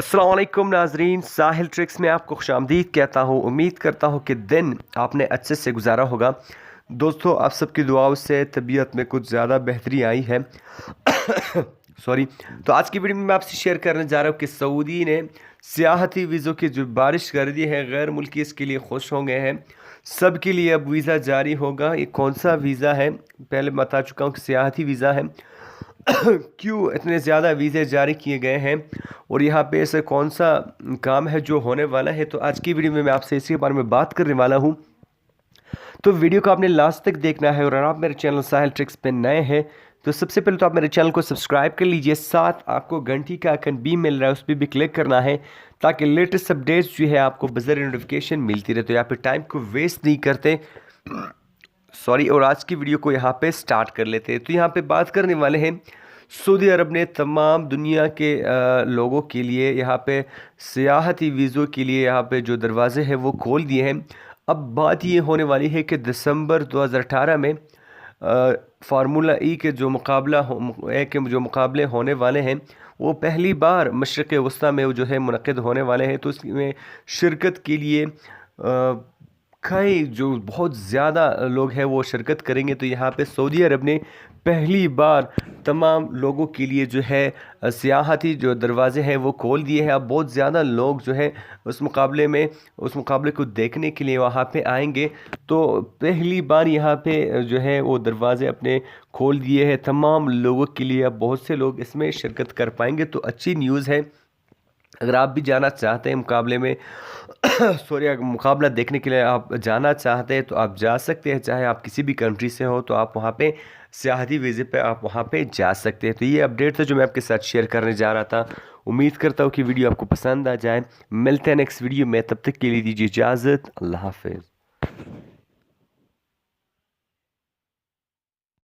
अस्सलाम वालेकुम नाजरीन, साहिल ट्रिक्स में आपको खुशामदीद कहता हूँ। उम्मीद करता हूँ कि दिन आपने अच्छे से गुजारा होगा। दोस्तों, आप सबकी दुआओं से तबीयत में कुछ ज़्यादा बेहतरी आई है। सॉरी। तो आज की वीडियो में मैं आपसे शेयर करने जा रहा हूँ कि सऊदी ने सियाहती वीज़ों की जो बारिश कर दी है, गैर मुल्की इसके लिए खुश हो गए हैं। सब के लिए अब वीज़ा जारी होगा। ये कौन सा वीज़ा है, पहले बता चुका हूँ कि सियाहती वीज़ा है। क्यों इतने ज़्यादा वीज़े जारी किए गए हैं और यहाँ पे ऐसे कौन सा काम है जो होने वाला है, तो आज की वीडियो में मैं आपसे इसी के बारे में बात करने वाला हूँ। तो वीडियो को आपने लास्ट तक देखना है और अगर आप मेरे चैनल साहिल ट्रिक्स पे नए हैं तो सबसे पहले तो आप मेरे चैनल को सब्सक्राइब कर लीजिए। साथ आपको घंटी का आइकन भी मिल रहा है, उस पर भी क्लिक करना है ताकि लेटेस्ट अपडेट्स जो है आपको बज़र नोटिफिकेशन मिलती रहे। तो यहाँ पे टाइम को वेस्ट नहीं करते, सॉरी। और आज की वीडियो को यहाँ पे स्टार्ट कर लेते हैं। तो यहाँ पे बात करने वाले हैं, सऊदी अरब ने तमाम दुनिया के लोगों के लिए यहाँ पे सियाहती वीज़ों के लिए यहाँ पे जो दरवाजे हैं वो खोल दिए हैं। अब बात ये होने वाली है कि दिसंबर 2018 में फार्मूला ई के जो जो मुकाबले होने वाले हैं वो पहली बार मशरक़ वस्ती में जो है मुनक़िद होने वाले हैं। तो इसमें शिरकत के लिए कई जो बहुत ज़्यादा लोग हैं वो शिरकत करेंगे। तो यहाँ पे सऊदी अरब ने पहली बार तमाम लोगों के लिए जो है सियाहती जो दरवाजे हैं वो खोल दिए हैं। अब बहुत ज़्यादा लोग जो है उस मुकाबले को देखने के लिए वहाँ पे आएंगे। तो पहली बार यहाँ पे जो है वो दरवाजे अपने खोल दिए हैं तमाम लोगों के लिए। अब बहुत से लोग इसमें शिरकत कर पाएंगे, तो अच्छी न्यूज़ है। अगर आप भी जाना चाहते हैं मुकाबले में सॉरी, अगर मुकाबला देखने के लिए आप जाना चाहते हैं तो आप जा सकते हैं। चाहे आप किसी भी कंट्री से हो तो आप वहाँ पे सियाहती वीज़े पे आप वहाँ पे जा सकते हैं। तो ये अपडेट था जो मैं आपके साथ शेयर करने जा रहा था। उम्मीद करता हूँ कि वीडियो आपको पसंद आ जाए। मिलते हैं नेक्स्ट वीडियो में, तब तक के लिए दीजिए इजाज़त। अल्लाह हाफ़िज़।